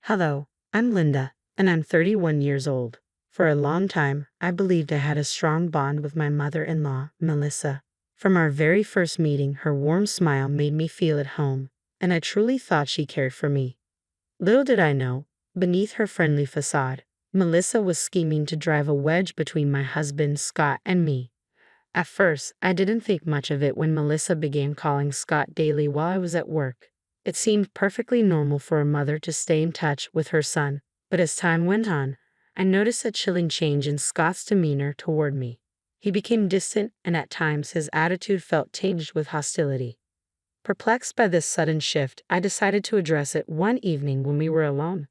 Hello, I'm Linda, and I'm 31 years old. For a long time, I believed I had a strong bond with my mother-in-law, Melissa. From our very first meeting, her warm smile made me feel at home, and I truly thought she cared for me. Little did I know, beneath her friendly facade, Melissa was scheming to drive a wedge between my husband, Scott, and me. At first, I didn't think much of it when Melissa began calling Scott daily while I was at work. It seemed perfectly normal for a mother to stay in touch with her son, but as time went on, I noticed a chilling change in Scott's demeanor toward me. He became distant, and at times his attitude felt tinged with hostility. Perplexed by this sudden shift, I decided to address it one evening when we were alone.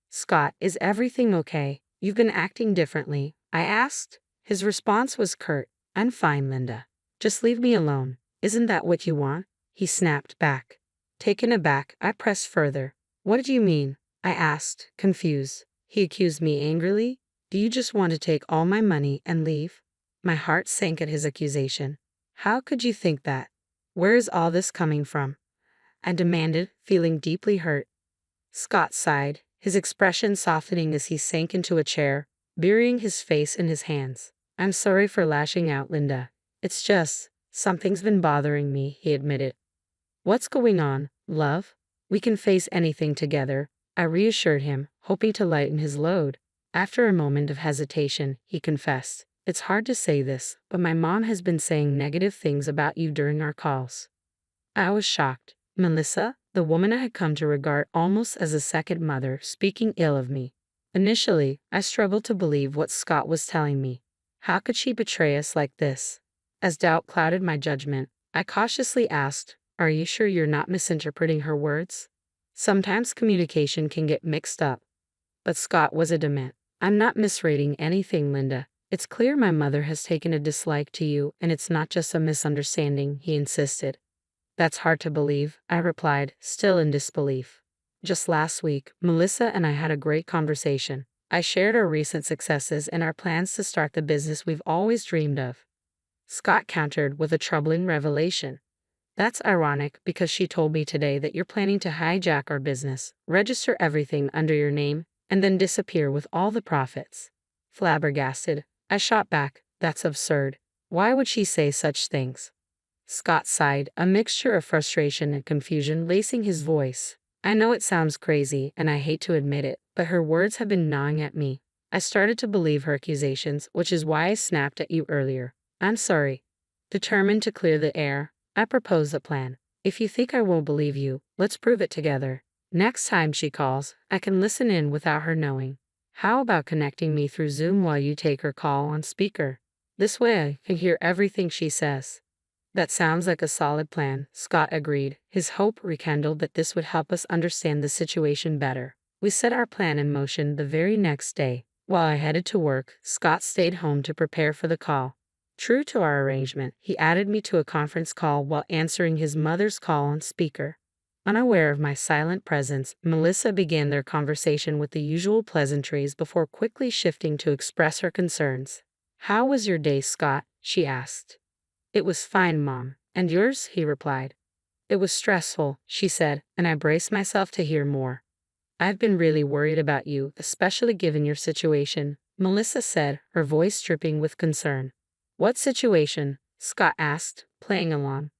"Scott, is everything okay? You've been acting differently," I asked. His response was curt. "I'm fine, Linda. Just leave me alone. Isn't that what you want?" He snapped back. Taken aback, I pressed further. "What did you mean?" I asked, confused. He accused me angrily. "Do you just want to take all my money and leave?" My heart sank at his accusation. "How could you think that? Where is all this coming from?" I demanded, feeling deeply hurt. Scott sighed, his expression softening as he sank into a chair, burying his face in his hands. "I'm sorry for lashing out, Linda. It's just, something's been bothering me," he admitted. "What's going on, love? We can face anything together," I reassured him, hoping to lighten his load. After a moment of hesitation, he confessed, "It's hard to say this, but my mom has been saying negative things about you during our calls." I was shocked. Melissa, the woman I had come to regard almost as a second mother, speaking ill of me. Initially, I struggled to believe what Scott was telling me. How could she betray us like this? As doubt clouded my judgment, I cautiously asked, "Are you sure you're not misinterpreting her words? Sometimes communication can get mixed up." But Scott was adamant. "I'm not misreading anything, Linda. It's clear my mother has taken a dislike to you, and it's not just a misunderstanding," he insisted. "That's hard to believe," I replied, still in disbelief. "Just last week, Melissa and I had a great conversation. I shared our recent successes and our plans to start the business we've always dreamed of." Scott countered with a troubling revelation. "That's ironic because she told me today that you're planning to hijack our business, register everything under your name, and then disappear with all the profits." Flabbergasted, I shot back, "That's absurd. Why would she say such things?" Scott sighed, a mixture of frustration and confusion lacing his voice. "I know it sounds crazy, and I hate to admit it, but her words have been gnawing at me. I started to believe her accusations, which is why I snapped at you earlier. I'm sorry." Determined to clear the air, I proposed a plan. "If you think I won't believe you, let's prove it together. Next time she calls, I can listen in without her knowing. How about connecting me through Zoom while you take her call on speaker? This way I can hear everything she says." "That sounds like a solid plan," Scott agreed, his hope rekindled that this would help us understand the situation better. We set our plan in motion the very next day. While I headed to work, Scott stayed home to prepare for the call. True to our arrangement, he added me to a conference call while answering his mother's call on speaker. Unaware of my silent presence, Melissa began their conversation with the usual pleasantries before quickly shifting to express her concerns. "How was your day, Scott?" she asked. "It was fine, Mom. And yours?" he replied. "It was stressful," she said, and I braced myself to hear more. "I've been really worried about you, especially given your situation," Melissa said, her voice dripping with concern. "What situation?" Scott asked, playing along.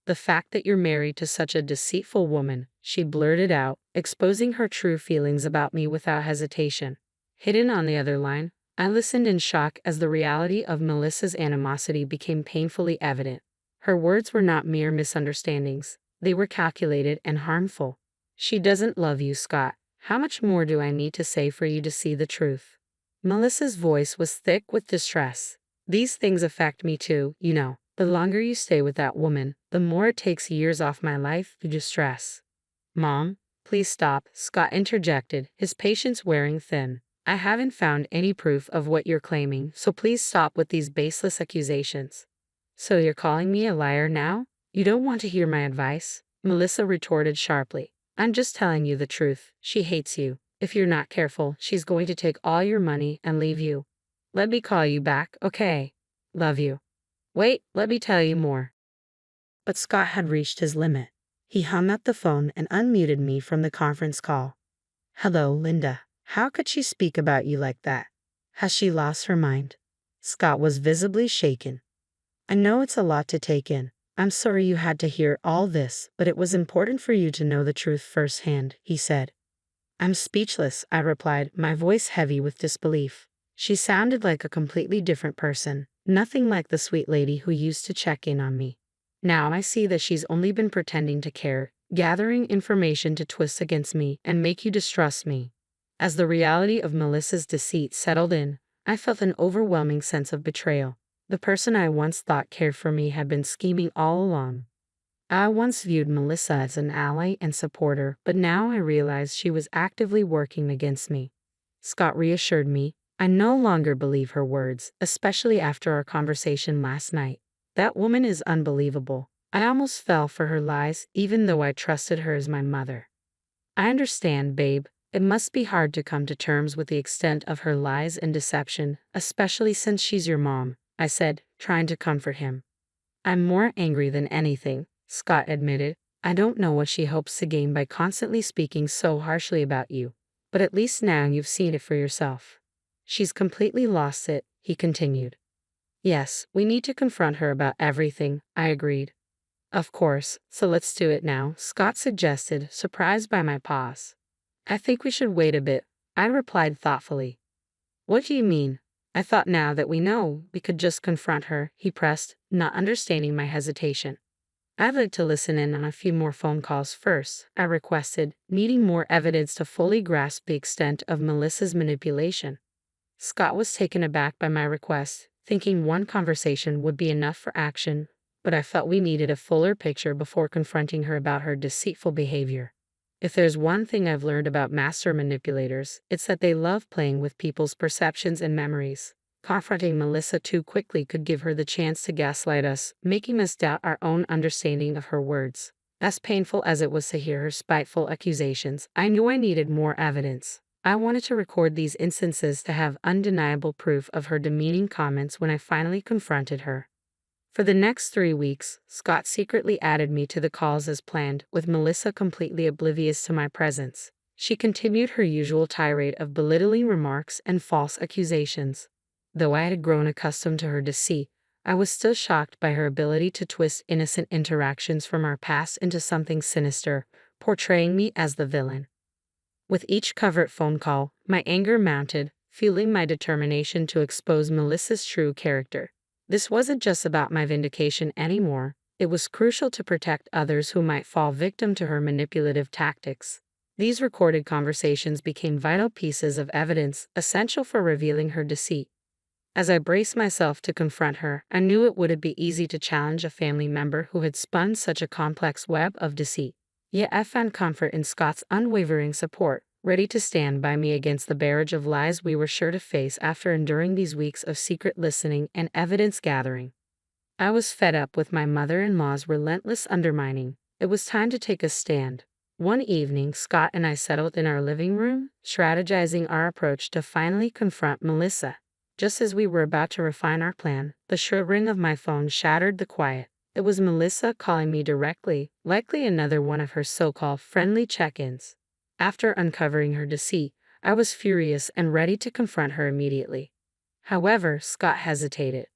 "The fact that you're married to such a deceitful woman," she blurted out, exposing her true feelings about me without hesitation. Hidden on the other line, I listened in shock as the reality of Melissa's animosity became painfully evident. Her words were not mere misunderstandings. They were calculated and harmful. "She doesn't love you, Scott. How much more do I need to say for you to see the truth?" Melissa's voice was thick with distress. "These things affect me too, you know. The longer you stay with that woman, the more it takes years off my life due to stress." "Mom, please stop," Scott interjected, his patience wearing thin. "I haven't found any proof of what you're claiming, so please stop with these baseless accusations." "So you're calling me a liar now? You don't want to hear my advice?" Melissa retorted sharply. "I'm just telling you the truth. She hates you. If you're not careful, she's going to take all your money and leave you. Let me call you back, okay? Love you." "Wait, let me tell you more." But Scott had reached his limit. He hung up the phone and unmuted me from the conference call. Hello, Linda. How could she speak about you like that? Has she lost her mind? Scott was visibly shaken. I know it's a lot to take in. I'm sorry you had to hear all this, but it was important for you to know the truth firsthand, he said. I'm speechless, I replied, my voice heavy with disbelief. She sounded like a completely different person, nothing like the sweet lady who used to check in on me. Now I see that she's only been pretending to care, gathering information to twist against me and make you distrust me. As the reality of Melissa's deceit settled in, I felt an overwhelming sense of betrayal. The person I once thought cared for me had been scheming all along. I once viewed Melissa as an ally and supporter, but now I realize she was actively working against me. Scott reassured me. I no longer believe her words, especially after our conversation last night. That woman is unbelievable. I almost fell for her lies, even though I trusted her as my mother. I understand, babe. It must be hard to come to terms with the extent of her lies and deception, especially since she's your mom, I said, trying to comfort him. I'm more angry than anything, Scott admitted. I don't know what she hopes to gain by constantly speaking so harshly about you, but at least now you've seen it for yourself. She's completely lost it, he continued. Yes, we need to confront her about everything, I agreed. Of course, so let's do it now, Scott suggested, surprised by my pause. I think we should wait a bit, I replied thoughtfully. What do you mean? I thought now that we know, we could just confront her, he pressed, not understanding my hesitation. I'd like to listen in on a few more phone calls first, I requested, needing more evidence to fully grasp the extent of Melissa's manipulation. Scott was taken aback by my request, thinking one conversation would be enough for action, but I felt we needed a fuller picture before confronting her about her deceitful behavior. If there's one thing I've learned about master manipulators, it's that they love playing with people's perceptions and memories. Confronting Melissa too quickly could give her the chance to gaslight us, making us doubt our own understanding of her words. As painful as it was to hear her spiteful accusations, I knew I needed more evidence. I wanted to record these instances to have undeniable proof of her demeaning comments when I finally confronted her. For the next 3 weeks, Scott secretly added me to the calls as planned, with Melissa completely oblivious to my presence. She continued her usual tirade of belittling remarks and false accusations. Though I had grown accustomed to her deceit, I was still shocked by her ability to twist innocent interactions from our past into something sinister, portraying me as the villain. With each covert phone call, my anger mounted, fueling my determination to expose Melissa's true character. This wasn't just about my vindication anymore, it was crucial to protect others who might fall victim to her manipulative tactics. These recorded conversations became vital pieces of evidence, essential for revealing her deceit. As I braced myself to confront her, I knew it wouldn't be easy to challenge a family member who had spun such a complex web of deceit. Yet I found comfort in Scott's unwavering support, ready to stand by me against the barrage of lies we were sure to face after enduring these weeks of secret listening and evidence gathering. I was fed up with my mother-in-law's relentless undermining. It was time to take a stand. One evening, Scott and I settled in our living room, strategizing our approach to finally confront Melissa. Just as we were about to refine our plan, the shrill ring of my phone shattered the quiet. It was Melissa calling me directly, likely another one of her so-called friendly check-ins. After uncovering her deceit, I was furious and ready to confront her immediately. However, Scott hesitated.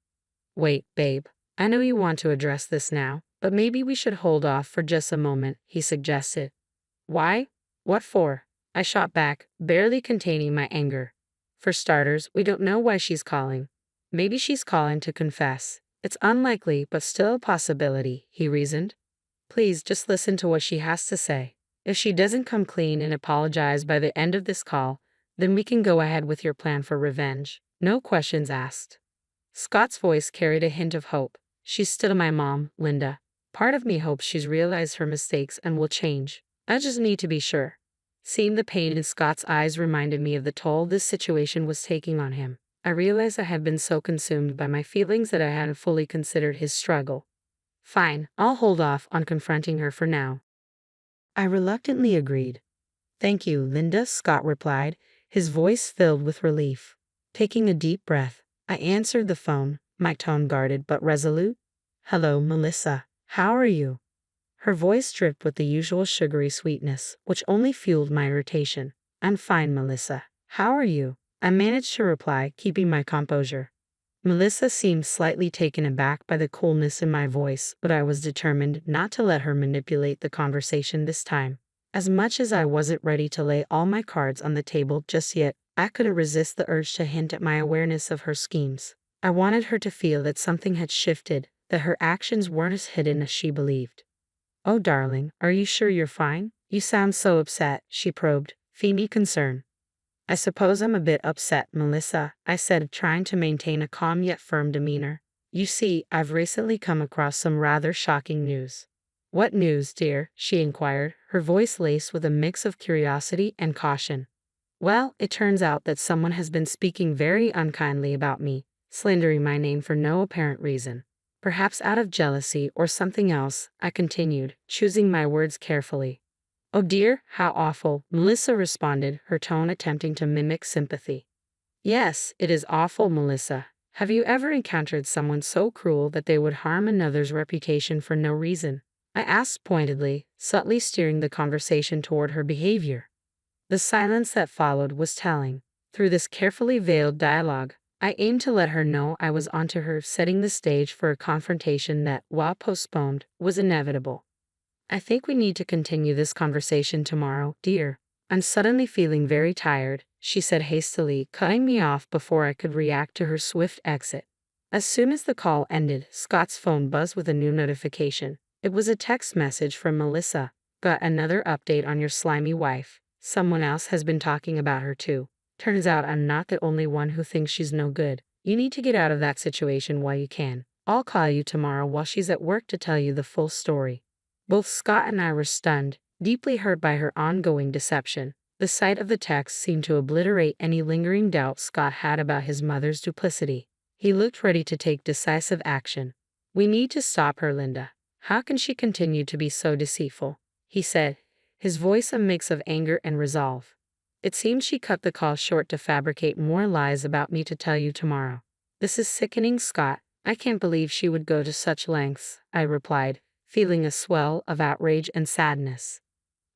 Wait, babe. I know you want to address this now, but maybe we should hold off for just a moment, he suggested. Why? What for? I shot back, barely containing my anger. For starters, we don't know why she's calling. Maybe she's calling to confess. It's unlikely, but still a possibility, he reasoned. Please just listen to what she has to say. If she doesn't come clean and apologize by the end of this call, then we can go ahead with your plan for revenge. No questions asked. Scott's voice carried a hint of hope. She's still my mom, Linda. Part of me hopes she's realized her mistakes and will change. I just need to be sure. Seeing the pain in Scott's eyes reminded me of the toll this situation was taking on him. I realized I had been so consumed by my feelings that I hadn't fully considered his struggle. Fine, I'll hold off on confronting her for now. I reluctantly agreed. Thank you, Linda, Scott replied, his voice filled with relief. Taking a deep breath, I answered the phone, my tone guarded but resolute. Hello, Melissa. How are you? Her voice dripped with the usual sugary sweetness, which only fueled my irritation. I'm fine, Melissa. How are you? I managed to reply, keeping my composure. Melissa seemed slightly taken aback by the coolness in my voice, but I was determined not to let her manipulate the conversation this time. As much as I wasn't ready to lay all my cards on the table just yet, I couldn't resist the urge to hint at my awareness of her schemes. I wanted her to feel that something had shifted, that her actions weren't as hidden as she believed. "Oh, darling, are you sure you're fine? You sound so upset," she probed, feigning concern. "I suppose I'm a bit upset, Melissa," I said, trying to maintain a calm yet firm demeanor. "You see, I've recently come across some rather shocking news." "What news, dear?" she inquired, her voice laced with a mix of curiosity and caution. "Well, it turns out that someone has been speaking very unkindly about me, slandering my name for no apparent reason. Perhaps out of jealousy or something else," I continued, choosing my words carefully. "Oh dear, how awful," Melissa responded, her tone attempting to mimic sympathy. "Yes, it is awful, Melissa. Have you ever encountered someone so cruel that they would harm another's reputation for no reason?" I asked pointedly, subtly steering the conversation toward her behavior. The silence that followed was telling. Through this carefully veiled dialogue, I aimed to let her know I was onto her, setting the stage for a confrontation that, while postponed, was inevitable. "I think we need to continue this conversation tomorrow, dear. I'm suddenly feeling very tired," she said hastily, cutting me off before I could react to her swift exit. As soon as the call ended, Scott's phone buzzed with a new notification. It was a text message from Melissa. "Got another update on your slimy wife. Someone else has been talking about her too. Turns out I'm not the only one who thinks she's no good. You need to get out of that situation while you can. I'll call you tomorrow while she's at work to tell you the full story." Both Scott and I were stunned, deeply hurt by her ongoing deception. The sight of the text seemed to obliterate any lingering doubt Scott had about his mother's duplicity. He looked ready to take decisive action. "We need to stop her, Linda. How can she continue to be so deceitful?" he said, his voice a mix of anger and resolve. "It seems she cut the call short to fabricate more lies about me to tell you tomorrow." "This is sickening, Scott. I can't believe she would go to such lengths," I replied, feeling a swell of outrage and sadness.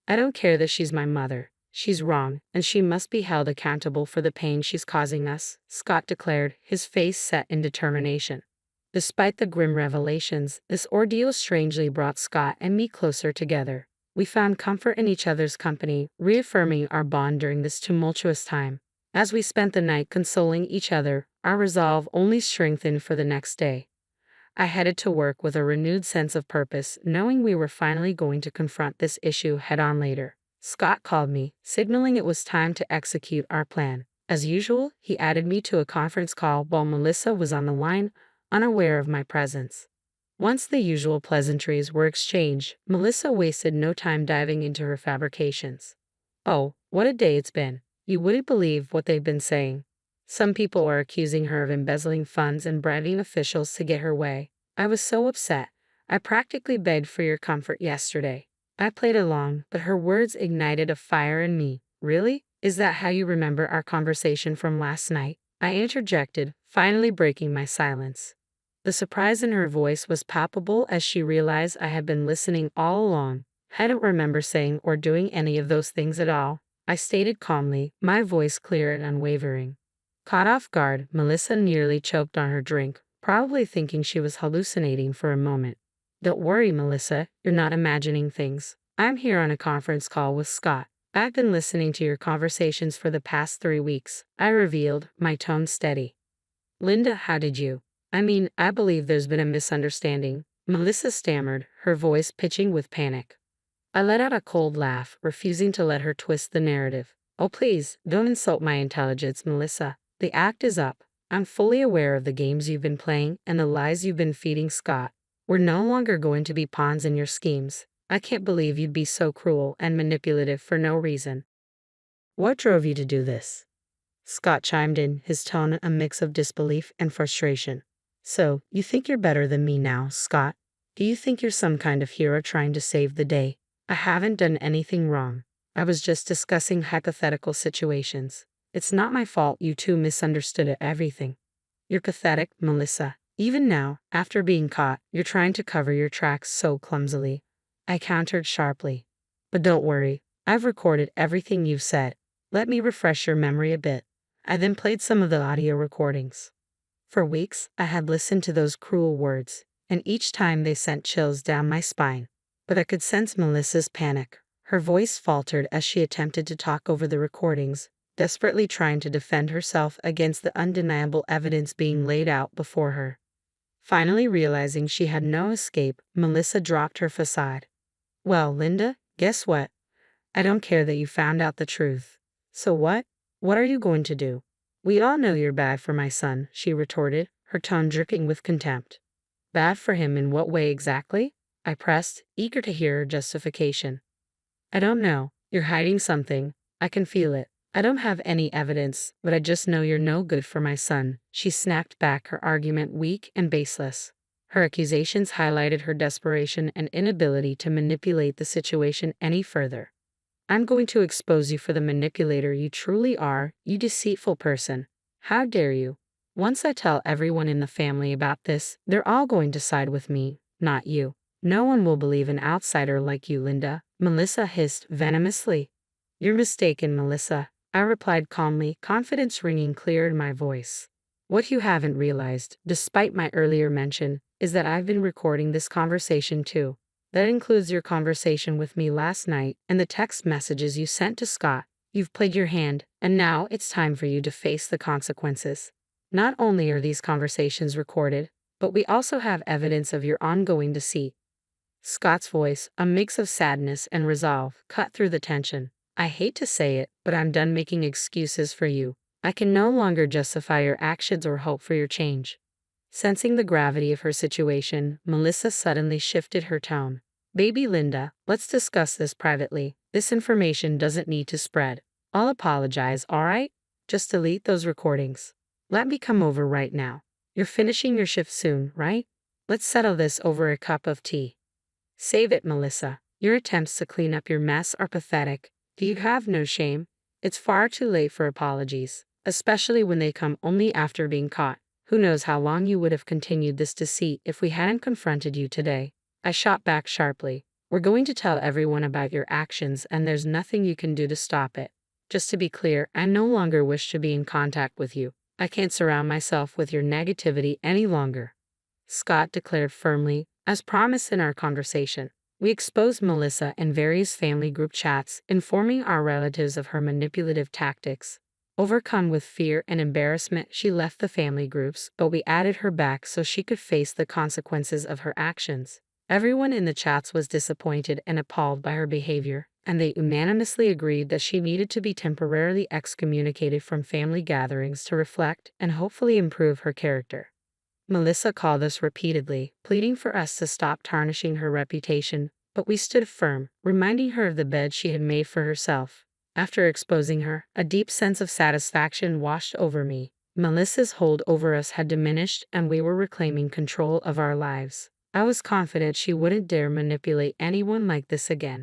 "I don't care that she's my mother. She's wrong, and she must be held accountable for the pain she's causing us," Scott declared, his face set in determination. Despite the grim revelations, this ordeal strangely brought Scott and me closer together. We found comfort in each other's company, reaffirming our bond during this tumultuous time. As we spent the night consoling each other, our resolve only strengthened for the next day. I headed to work with a renewed sense of purpose, knowing we were finally going to confront this issue head-on later. Scott called me, signaling it was time to execute our plan. As usual, he added me to a conference call while Melissa was on the line, unaware of my presence. Once the usual pleasantries were exchanged, Melissa wasted no time diving into her fabrications. "Oh, what a day it's been. You wouldn't believe what they've been saying. Some people are accusing her of embezzling funds and bribing officials to get her way. I was so upset. I practically begged for your comfort yesterday." I played along, but her words ignited a fire in me. "Really? Is that how you remember our conversation from last night?" I interjected, finally breaking my silence. The surprise in her voice was palpable as she realized I had been listening all along. "I don't remember saying or doing any of those things at all," I stated calmly, my voice clear and unwavering. Caught off guard, Melissa nearly choked on her drink, probably thinking she was hallucinating for a moment. "Don't worry, Melissa, you're not imagining things. I'm here on a conference call with Scott. I've been listening to your conversations for the past 3 weeks," I revealed, my tone steady. "Linda, how did you? I believe there's been a misunderstanding," Melissa stammered, her voice pitching with panic. I let out a cold laugh, refusing to let her twist the narrative. "Oh please, don't insult my intelligence, Melissa. The act is up. I'm fully aware of the games you've been playing and the lies you've been feeding Scott. We're no longer going to be pawns in your schemes. I can't believe you'd be so cruel and manipulative for no reason." "What drove you to do this?" Scott chimed in, his tone a mix of disbelief and frustration. "So, you think you're better than me now, Scott? Do you think you're some kind of hero trying to save the day? I haven't done anything wrong. I was just discussing hypothetical situations. It's not my fault you two misunderstood everything." "You're pathetic, Melissa. Even now, after being caught, you're trying to cover your tracks so clumsily," I countered sharply. "But don't worry, I've recorded everything you've said. Let me refresh your memory a bit. I then played some of the audio recordings. For weeks, I had listened to those cruel words, and each time they sent chills down my spine. But I could sense Melissa's panic. Her voice faltered as she attempted to talk over the recordings, desperately trying to defend herself against the undeniable evidence being laid out before her. Finally realizing she had no escape, Melissa dropped her facade. "Well, Linda, guess what? I don't care that you found out the truth. So what? What are you going to do?" "We all know you're bad for my son," she retorted, her tone dripping with contempt. "Bad for him in what way exactly?" I pressed, eager to hear her justification. "I don't know. You're hiding something. I can feel it. I don't have any evidence, but I just know you're no good for my son," she snapped back, her argument weak and baseless. Her accusations highlighted her desperation and inability to manipulate the situation any further. "I'm going to expose you for the manipulator you truly are, you deceitful person. How dare you? Once I tell everyone in the family about this, they're all going to side with me, not you. No one will believe an outsider like you, Linda," Melissa hissed venomously. "You're mistaken, Melissa," I replied calmly, confidence ringing clear in my voice. "What you haven't realized, despite my earlier mention, is that I've been recording this conversation too. That includes your conversation with me last night and the text messages you sent to Scott. You've played your hand, and now it's time for you to face the consequences. Not only are these conversations recorded, but we also have evidence of your ongoing deceit." Scott's voice, a mix of sadness and resolve, cut through the tension. "I hate to say it, but I'm done making excuses for you. I can no longer justify your actions or hope for your change." Sensing the gravity of her situation, Melissa suddenly shifted her tone. "Baby Linda, let's discuss this privately. This information doesn't need to spread. I'll apologize, all right? Just delete those recordings. Let me come over right now. You're finishing your shift soon, right? Let's settle this over a cup of tea." "Save it, Melissa. Your attempts to clean up your mess are pathetic. Do you have no shame? It's far too late for apologies, especially when they come only after being caught. Who knows how long you would have continued this deceit if we hadn't confronted you today." I shot back sharply. "We're going to tell everyone about your actions, and there's nothing you can do to stop it. Just to be clear, I no longer wish to be in contact with you. I can't surround myself with your negativity any longer," Scott declared firmly, as promised in our conversation. We exposed Melissa in various family group chats, informing our relatives of her manipulative tactics. Overcome with fear and embarrassment, she left the family groups, but we added her back so she could face the consequences of her actions. Everyone in the chats was disappointed and appalled by her behavior, and they unanimously agreed that she needed to be temporarily excommunicated from family gatherings to reflect and hopefully improve her character. Melissa called us repeatedly, pleading for us to stop tarnishing her reputation, but we stood firm, reminding her of the bed she had made for herself. After exposing her, a deep sense of satisfaction washed over me. Melissa's hold over us had diminished, and we were reclaiming control of our lives. I was confident she wouldn't dare manipulate anyone like this again.